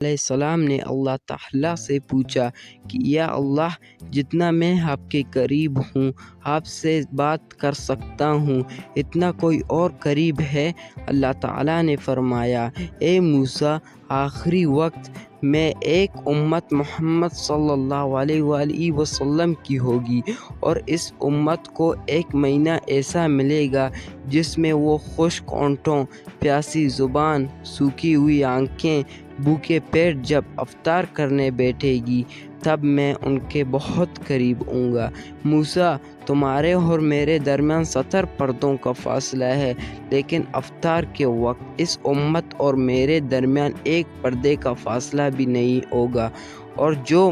علیہ السلام نے اللہ تعالیٰ سے پوچھا کہ یا اللہ، جتنا میں آپ کے قریب ہوں، آپ سے بات کر سکتا ہوں، اتنا کوئی اور قریب ہے؟ اللہ تعالیٰ نے فرمایا، اے موسیٰ، آخری وقت میں ایک امت محمد صلی اللہ علیہ وآلہ وسلم کی ہوگی، اور اس امت کو ایک مہینہ ایسا ملے گا جس میں وہ خشک ہونٹوں، پیاسی زبان، سوکھی ہوئی آنکھیں، بھوکے پیٹ جب افطار کرنے بیٹھے گی، تب میں ان کے بہت قریب ہوں گا۔ موسیٰ، تمہارے اور میرے درمیان 70 پردوں کا فاصلہ ہے، لیکن افطار کے وقت اس امت اور میرے درمیان ایک پردے کا فاصلہ بھی نہیں ہوگا، اور جو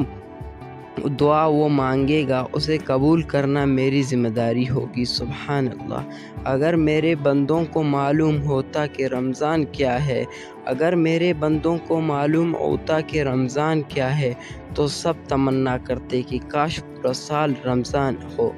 دعا وہ مانگے گا اسے قبول کرنا میری ذمہ داری ہوگی۔ سبحان اللہ! اگر میرے بندوں کو معلوم ہوتا کہ رمضان کیا ہے، اگر میرے بندوں کو معلوم ہوتا کہ رمضان کیا ہے، تو سب تمنا کرتے کہ کاش پورا سال رمضان ہو۔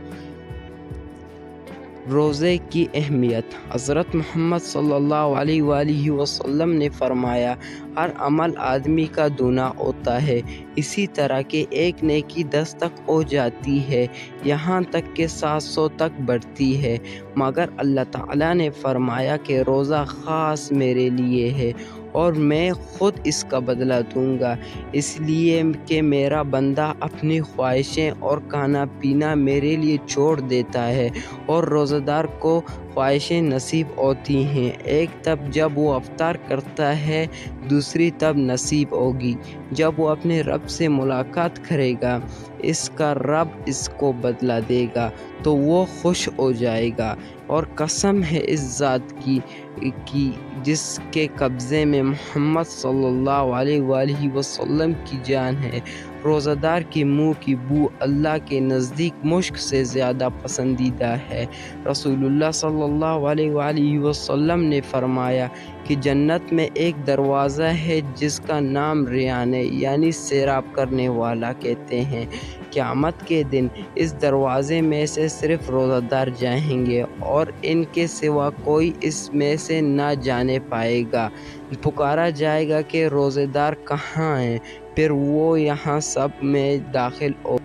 روزے کی اہمیت۔ حضرت محمد صلی اللہ علیہ وآلہ وسلم نے فرمایا، ہر عمل آدمی کا دونا ہوتا ہے، اسی طرح کہ ایک نیکی 10 تک ہو جاتی ہے، یہاں تک کہ 700 تک بڑھتی ہے، مگر اللہ تعالیٰ نے فرمایا کہ روزہ خاص میرے لیے ہے، اور میں خود اس کا بدلہ دوں گا، اس لیے کہ میرا بندہ اپنی خواہشیں اور کھانا پینا میرے لیے چھوڑ دیتا ہے، اور روزہ دار کو خواہشیں نصیب ہوتی ہیں، ایک تب جب وہ افطار کرتا ہے، دوسری تب نصیب ہوگی جب وہ اپنے رب سے ملاقات کرے گا، اس کا رب اس کو بدلہ دے گا تو وہ خوش ہو جائے گا، اور قسم ہے اس ذات کی جس کے قبضے میں محمد صلی اللہ علیہ وآلہ وسلم کی جان ہے، روزہ دار کے منہ کی بو اللہ کے نزدیک مشک سے زیادہ پسندیدہ ہے۔ رسول اللہ صلی اللہ علیہ وآلہ وسلم نے فرمایا کہ جنت میں ایک دروازہ ہے جس کا نام ریان ہے، یعنی سیراب کرنے والا کہتے ہیں۔ قیامت کے دن اس دروازے میں سے صرف روزہ دار جائیں گے، اور ان کے سوا کوئی اس میں سے نہ جانے پائے گا۔ پکارا جائے گا کہ روزے دار کہاں ہیں؟ پھر وہ یہاں سب میں داخل ہو